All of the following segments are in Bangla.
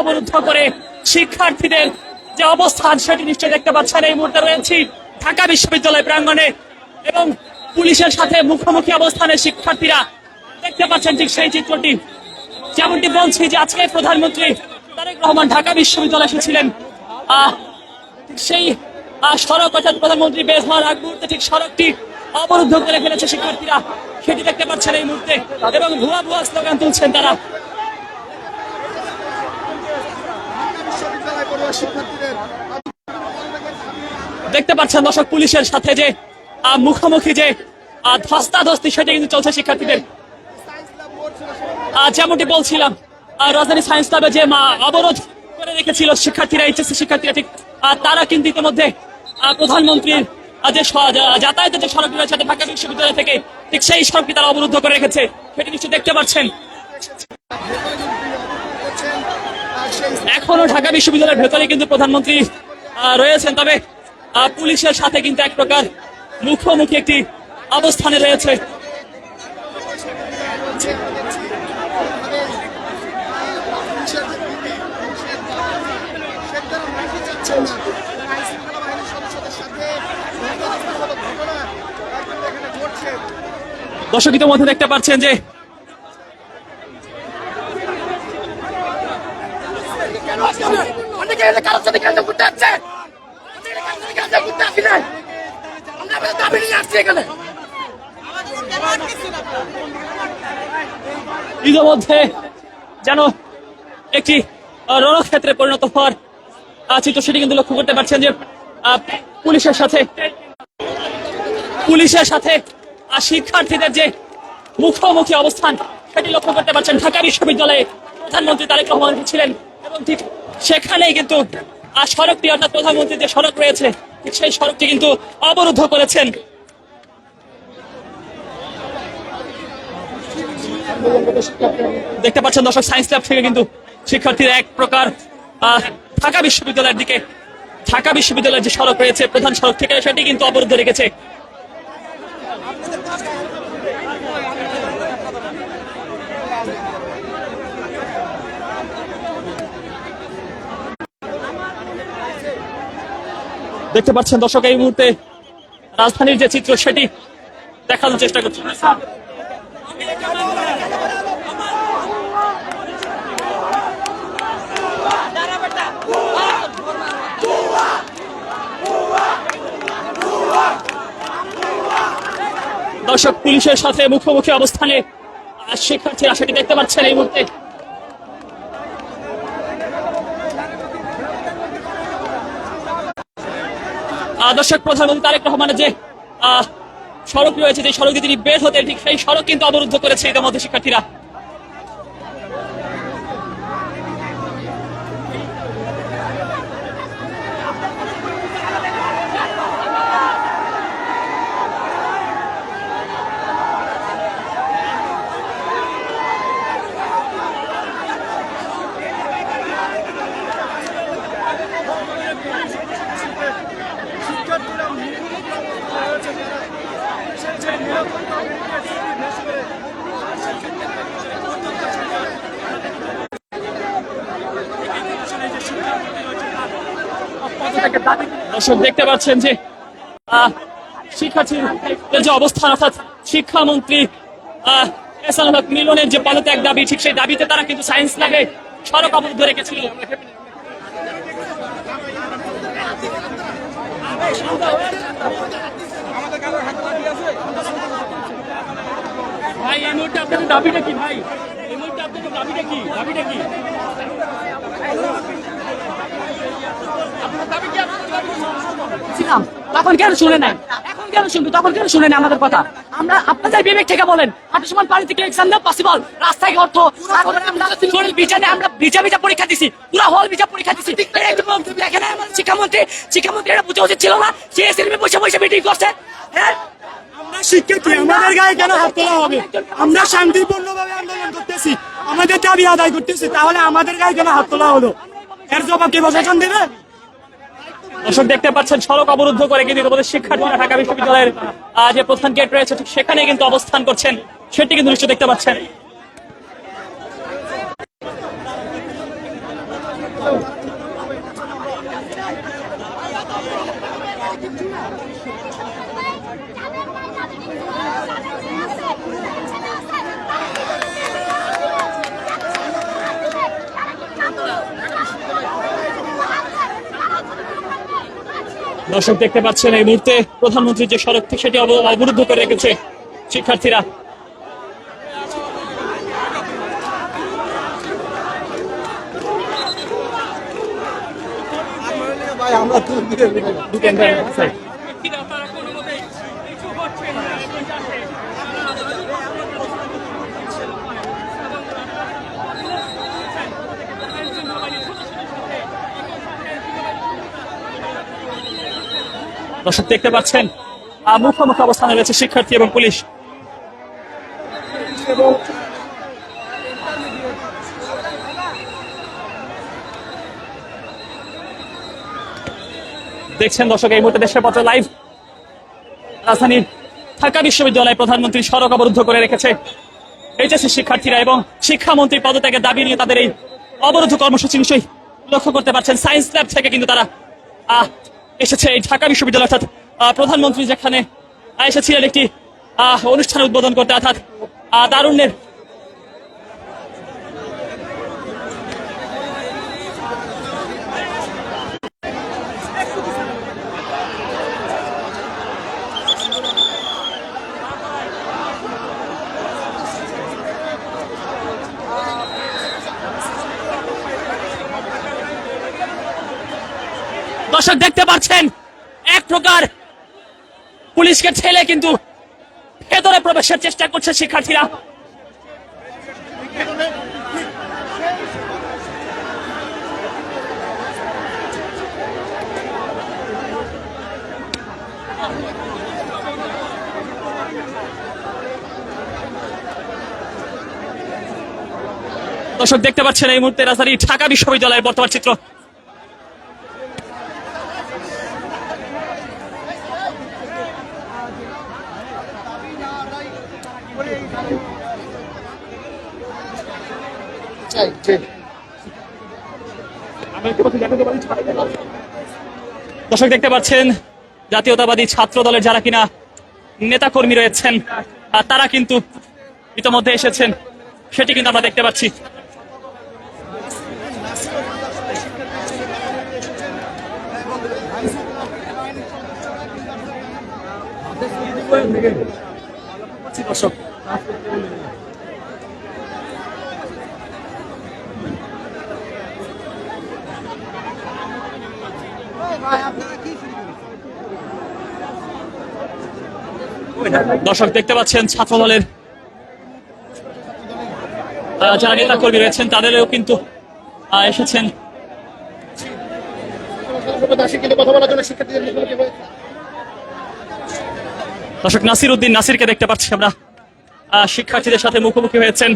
অবরুদ্ধ করে শিক্ষার্থীদের যে অবস্থান সেটি নিশ্চয় দেখতে পাচ্ছেন। এই মুহূর্তে রয়েছি ঢাকা বিশ্ববিদ্যালয় প্রাঙ্গণে এবং পুলিশের সাথে মুখোমুখি অবস্থানে শিক্ষার্থীরা দেখতে পাচ্ছেন ঠিক সেই চিত্রটি। যেমনটি বলছি যে আজকে প্রধানমন্ত্রী তারেক রহমান ঢাকা বিশ্ববিদ্যালয়ে এসেছিলেন, সেই সড়ক অর্থাৎ প্রধানমন্ত্রী বের হওয়ার আগ মুহূর্তে ঠিক সড়কটি অবরুদ্ধ করে ফেলেছে শিক্ষার্থীরা, সেটি দেখতে পাচ্ছেন এই মুহূর্তে, এবং ভুয়া ভুয়া স্লোগান তুলছেন তারা। দেখতে পাচ্ছেন দর্শক পুলিশের সাথে যে মুখোমুখি যে ধস্তাধস্তি সেটা কিন্তু চলছে শিক্ষার্থীদের। যেমনটি বলছিলাম রাজধানী সায়েন্স ল্যাবে যে অবরোধ করে রেখেছিল শিক্ষার্থীরা, এইচএসসি শিক্ষার্থীরা, ঠিক তারা কিন্তু ইতিমধ্যে প্রধানমন্ত্রীর যে যাতায়াতের যে সড়কটি রয়েছে ঢাকা বিশ্ববিদ্যালয় থেকে ঠিক সেই সড়কটি তারা অবরুদ্ধ করে রেখেছে, সেটি নিশ্চয়ই দেখতে পাচ্ছেন। এখনো ঢাকা বিশ্ববিদ্যালয়ের ভেতরে কিন্তু প্রধানমন্ত্রী রয়েছেন, তবে পুলিশের সাথে কিন্তু এক প্রকার মুখোমুখি একটি অবস্থানে রয়েছে। দর্শক ইতিমধ্যে দেখতে পাচ্ছেন যে ইতিমধ্যে যেন একটি রণক্ষেত্রে পরিণত হওয়ার চিত্র সেটি কিন্তু লক্ষ্য করতে পারছেন যে পুলিশের সাথে শিক্ষার্থীদের যে মুখোমুখি অবস্থান সেটি লক্ষ্য করতে পারছেন। ঢাকা বিশ্ববিদ্যালয়ে প্রধানমন্ত্রী তারেক রহমান ছিলেন এবং ঠিক সেখানেই কিন্তু সড়কটি অর্থাৎ প্রধানমন্ত্রীর যে সড়ক রয়েছে ঠিক সেই সড়কটি কিন্তু অবরুদ্ধ করেছেন। দেখতে পাচ্ছেন দর্শক সায়েন্স ল্যাব থেকে কিন্তু শিক্ষার্থীরা এক প্রকার ঢাকা বিশ্ববিদ্যালয়ের দিকে, ঢাকা বিশ্ববিদ্যালয়ের যে সড়ক রয়েছে প্রধান সড়ক থেকে সেটি কিন্তু অবরুদ্ধ রেখেছে। দেখতে পাচ্ছেন দর্শক এই মুহূর্তে রাজধানীর যে চিত্র সেটি দেখানোর চেষ্টা করছি। দর্শক পুলিশের সাথে মুখোমুখি অবস্থানে শিক্ষার্থীরা সেটি দেখতে পাচ্ছেন এই মুহূর্তে। দর্শক প্রধানমন্ত্রী তারেক রহমানের যে সড়ক রয়েছে, যে সড়ক দিয়ে তিনি বের হতে ঠিক সেই সড়ক কিন্তু অবরুদ্ধ করেছে ইতিমধ্যে শিক্ষার্থীরা। দর্শক দেখতে পাচ্ছেন যে শিক্ষার্থীদের যে অবস্থান অর্থাৎ শিক্ষামন্ত্রী এহসানুল হক মিলনের যে পদত্যাগ দাবি, ঠিক সেই দাবিতে তারা কিন্তু সায়েন্স ল্যাবে সড়ক অবরুদ্ধ রেখেছিল। ভাই এই মুহূর্তে আপনাদের দাবিটা কি? ভাই এই মুহূর্তে আপনাদের দাবিটা কি? দাবিটা কি? তখন কেন শুনে নেন? এখন কেন শুনবি? তখন কেন শুনে নেন আমাদের কথা? আমরা আপনাদের বিবেক থেকে বলেন, আপনি সমান পানি থেকে এক্সাম দেওয়া পসিবল, রাস্তায় অর্থ আমরা ভিজা পরীক্ষা দিছি, পুরো হল ভিজা পরীক্ষা দিছি। দেখেন আমাদের শিক্ষামন্ত্রী এটা বুঝে উচিত ছিল না? সে এসএলবি বসে মিটিং করছে। হ্যাঁ আমরা শিক্ষার্থী, আমাদের গায়ে কেন হাত তোলা হবে? আমরা শান্তিপূর্ণভাবে আন্দোলন করতেছি, আমাদের দাবি আদায় করতেছি, তাহলে আমাদের গায়ে কেন হাত তোলা হলো? এর জবাব কে প্রশাসন দেবে? দর্শক দেখতে পাচ্ছেন সড়ক অবরুদ্ধ করে কিন্তু আমাদের শিক্ষার্থীরা ঢাকা বিশ্ববিদ্যালয়ের যে প্রধান গেট রয়েছে ঠিক সেখানে কিন্তু অবস্থান করছেন, সেটি কিন্তু নিশ্চয় দেখতে পাচ্ছেন। দর্শক দেখতে পাচ্ছেন এই মুহূর্তে প্রধানমন্ত্রীর যে সড়ক সেটি অবরুদ্ধ করে রেখেছে শিক্ষার্থীরা। দর্শক দেখতে পাচ্ছেন মুখোমুখি অবস্থানে রয়েছে শিক্ষার্থী এবং পুলিশ। দেখছেন দর্শক এই মুহূর্তে দেশের পত্র লাইভ। রাজধানীর ঢাকা বিশ্ববিদ্যালয়ে প্রধানমন্ত্রী সড়ক অবরুদ্ধ করে রেখেছে এইচএসসি শিক্ষার্থীরা এবং শিক্ষামন্ত্রী পদত্যাগের দাবি নিয়ে তাদের এই অবরোধ কর্মসূচি নিশ্চয়ই লক্ষ্য করতে পারছেন। সায়েন্স ল্যাব থেকে কিন্তু তারা এসেছে এই ঢাকা বিশ্ববিদ্যালয়, অর্থাৎ প্রধানমন্ত্রী যেখানে এসেছিলেন একটি অনুষ্ঠান উদ্বোধন করতে, অর্থাৎ তারুণ্যের দর্শক দেখতে পাচ্ছেন এক প্রকার পুলিশকে ঠেলে কিন্তু ভেতরে প্রবেশের চেষ্টা করছে শিক্ষার্থীরা। দর্শক দেখতে পাচ্ছেন এই মুহূর্তে রাজধানী ঢাকা বিশ্ববিদ্যালয়ের বর্তমান চিত্র। দর্শক দেখতে পাচ্ছেন জাতীয়তাবাদী ছাত্র দলের যারা কিনা নেতা কর্মী রয়েছেন তারা কিন্তু ইতোমধ্যে এসেছেন, সেটি কিন্তু আমরা দেখতে পাচ্ছি। দর্শক দর্শক দেখতে পাচ্ছেন ছাত্র দলের যারা নেতা কর্মী রয়েছেন তাদেরও কিন্তু এসেছেন। দর্শক নাসির উদ্দিন নাসিরকে দেখতে পাচ্ছি আমরা, শিক্ষার্থীদের সাথে মুখোমুখি হয়েছেন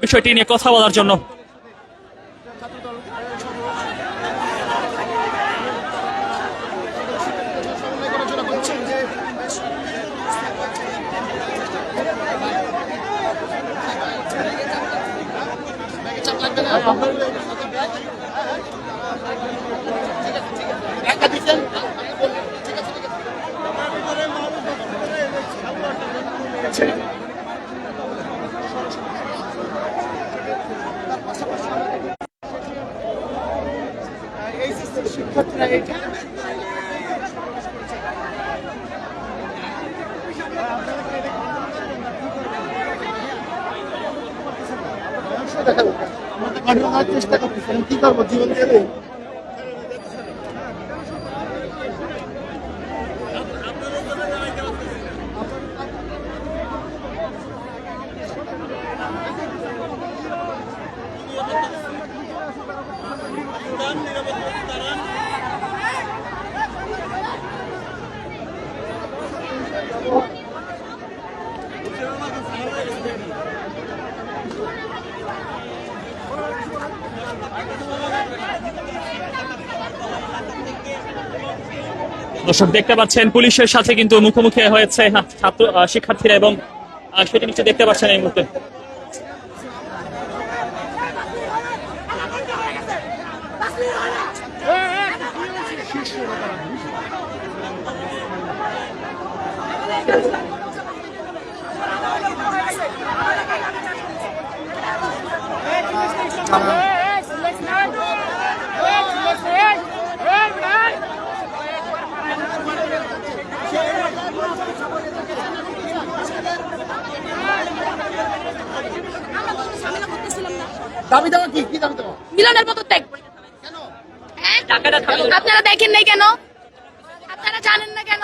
বিষয়টি নিয়ে কথা বলার জন্য। চেষ্টা করতেছেন কি করবো জীবন দেবে। দর্শক দেখতে পাচ্ছেন পুলিশের সাথে কিন্তু মুখোমুখি হয়েছে ছাত্র শিক্ষার্থীরা এবং সেটি নিচে দেখতে পাচ্ছেন এই মুহূর্তে। দাবি দেওয়া কি দাবি দেওয়া? মিলনের পদত্যাগ। হ্যাঁ? আপনারা দেখেন নাই কেন? আপনারা জানেন না কেন?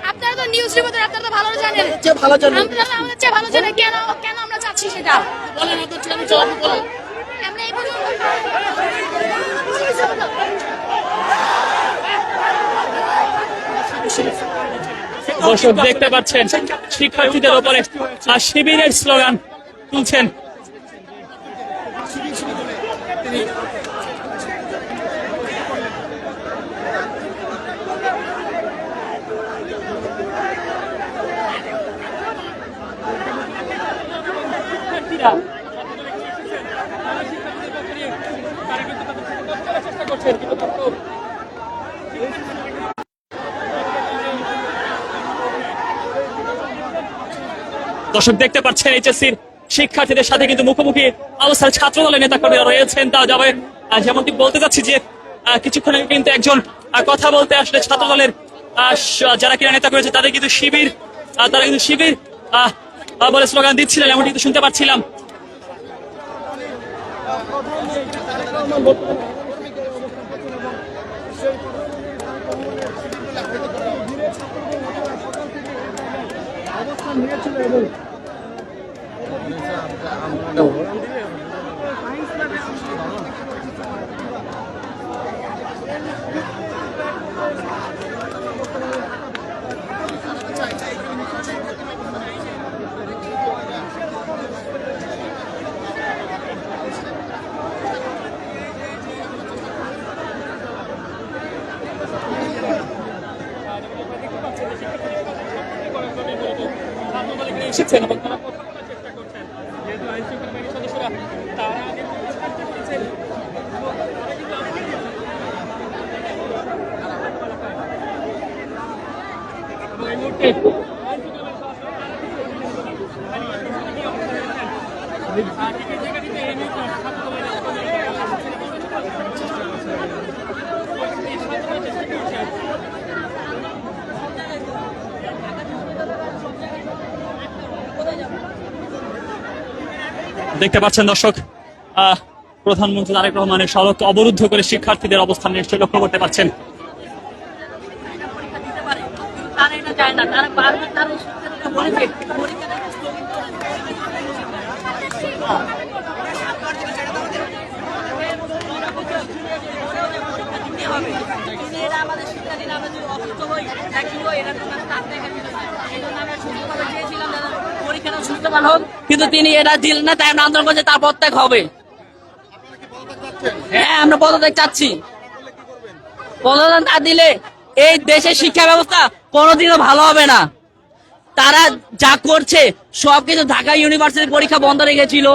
আপনারা তো নিউজ রিপোর্টার, আপনারা তো ভালো জানেন। ভালো জানেন। আপনারা আমাদের চেয়ে ভালো জানেন কেন কেন আমরা চাচ্ছি সেটা। বলেন আপনার কেন চাও, আপনি বলেন। আমরা এই পর্যন্ত দর্শক দেখতে পাচ্ছেন শিক্ষার্থীদের উপরে শিবিরের স্লোগান তুলছেন। দর্শক দেখতে পাচ্ছেন এইচএসসির শিক্ষার্থীদের সাথে কিন্তু মুখোমুখি অবস্থায় ছাত্র দলের নেতা কর্মীরা রয়েছেন। তা যাবে যেমনটি বলতে চাচ্ছি যে কিছুক্ষণ আগে কিন্তু একজন কথা বলতে আসলে ছাত্র দলের যারা কিনা নেতা করেছে তাদের কিন্তু শিবির তারা কিন্তু শিবির বলে স্লোগান দিচ্ছিলেন, এমনটি কিন্তু শুনতে পাচ্ছিলাম। এসেছেন এবং তারা কথা বলার চেষ্টা করছেন, যেহেতু আইন শৃঙ্খলা বাহিনীর সদস্যরা তারা আগে এবং এই মুহূর্তে দেখতে পাচ্ছেন দর্শক প্রধানমন্ত্রী তারেক রহমানের সড়ক অবরুদ্ধ করে শিক্ষার্থীদের অবস্থান নিশ্চয়ই লক্ষ্য করতে পারছেন। কিন্তু তিনি এটা দিলেন না, তাই আমরা আন্দোলন করছি তার পদত্যাগ হবে। হ্যাঁ, আমরা পদত্যাগ চাচ্ছি। পদত্যাগ না দিলে এই দেশের শিক্ষা ব্যবস্থা কোনোদিনও ভালো হবে না। তারা যা করছে সবকিছু, ঢাকা ইউনিভার্সিটি পরীক্ষা বন্ধ রেখেছিল,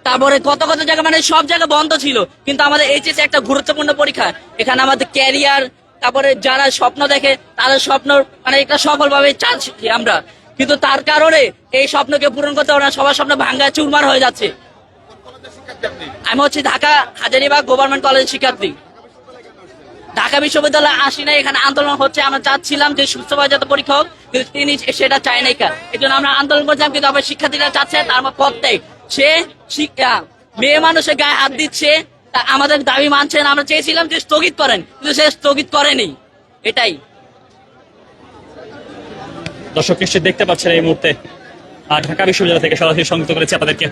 তারপরে কত কত জায়গা মানে সব জায়গা বন্ধ ছিল, কিন্তু আমাদের এইচএসসি একটা গুরুত্বপূর্ণ পরীক্ষা, এখানে আমাদের ক্যারিয়ার, তারপরে যারা স্বপ্ন দেখে তাদের স্বপ্ন মানে এটা সফলভাবে চাচ্ছি আমরা, কিন্তু তার কারণে এই স্বপ্নকে পূরণ করতে পারে না, সবার স্বপ্ন ভাঙ্গা চুরমার হয়ে যাচ্ছে। আমি হচ্ছে ঢাকা হাজারীবাগ গভর্নমেন্ট কলেজের শিক্ষার্থী। ঢাকা বিশ্ববিদ্যালয়ে আসি না, এখানে আন্দোলন হচ্ছে, আমরা চাচ্ছিলাম যে সুস্থভাবে যাতে পরীক্ষা হোক, কিন্তু তিনি সেটা চায় নাই। এই জন্য আমরা আন্দোলন করছিলাম, কিন্তু আমার শিক্ষার্থীরা চাচ্ছে তার পদত্যাগ। সে মেয়ে মানুষের গায়ে হাত দিচ্ছে, আমাদের দাবি মানছে না। আমরা চেয়েছিলাম যে স্থগিত করেন, কিন্তু সে স্থগিত করেনি। এটাই দর্শক নিশ্চয়ই দেখতে পাচ্ছেন এই মুহূর্তে ঢাকা বিশ্ববিদ্যালয় থেকে সরাসরি সংযুক্ত করেছি আপনাদেরকে।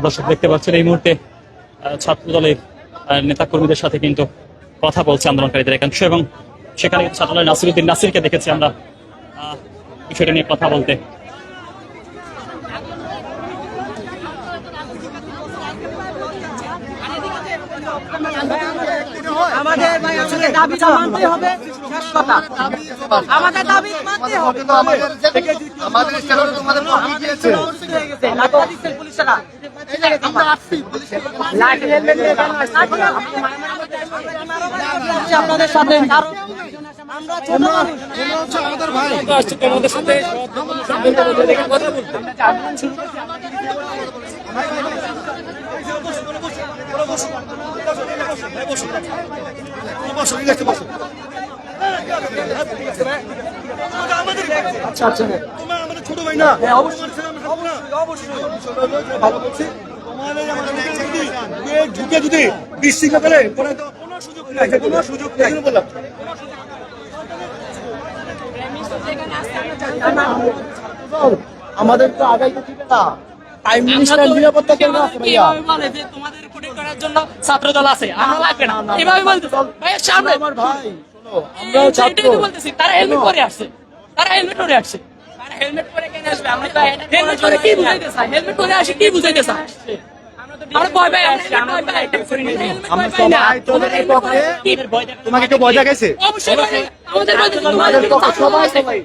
দর্শক দেখতে পাচ্ছেন এই মুহূর্তে ছাত্র দলের নেতা কর্মীদের সাথে কিন্তু কথা বলছে আন্দোলনকারীদের একাংশ, এবং সেখানে ছাত্রদলের নাসিরউদ্দিন নাসিরকে দেখেছি আমরা বিষয়টা নিয়ে কথা বলতে। আমাদের দাবি মানতে হবে, শেষ কথা। আমাদের দাবি মানতে হবে। আমাদের চ্যানেলে তোমাদের কপি দিয়েছে। পুলিশরা আমরা আসছি পুলিশের লাঠি হেলমেট নিয়ে কেন আসছে? আপনাদের সাথে আরো আমরা ছোট মানুষ, এরা হচ্ছে আমাদের ভাই। তোমাদের সাথে কথা বলতে আচ্ছা আচ্ছা তোমরা আমাদের ছোট ভাই না? অবশ্যই ভালো করছি। তোমাদের আমাদের ঢুকে যদি বিশৃঙ্খলা করে পরে তো কোনো সুযোগ নেই, কোনো সুযোগ নেই বললাম। আমাদের তো আগাইতে দিবে না। প্রাইম মিনিস্টার নিরাপত্তা কেন আছে ভাইয়া? বলে যে তোমাদের প্রোটেক্ট করার জন্য ছাত্রদল আছে, আমরা লাগবে না এভাবে বলতে। ভাইয়া সামনে আমার ভাই শোনো, আমরাও ছাত্র। এটাই তো বলতেছি, তারা হেলমেট পরে আসছে, তারা হেলমেট পরে আসছে। তারা হেলমেট পরে কেন আসবে? আমরা তো হেলমেট পরে কি বুঝাইতে চাই? হেলমেট পরে আসে কি বুঝাইতে চাই? আমরা ভয় পাই, আমরা ভয় পাই। আমরা সবাই তোদের পক্ষে। তোমাকে কেউ ভয় দেখাইছে? অবশ্যই ভয় পাই। আমাদের বলতে তোমাদের পক্ষে সবাই সবাই।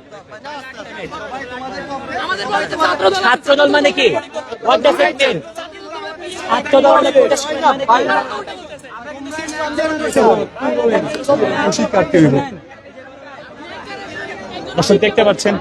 আমাদের বলতে ছাত্রদল। ছাত্রদল মানে কি? What does it mean? ছাত্রদল মানে দর্শক দেখতে পাচ্ছেন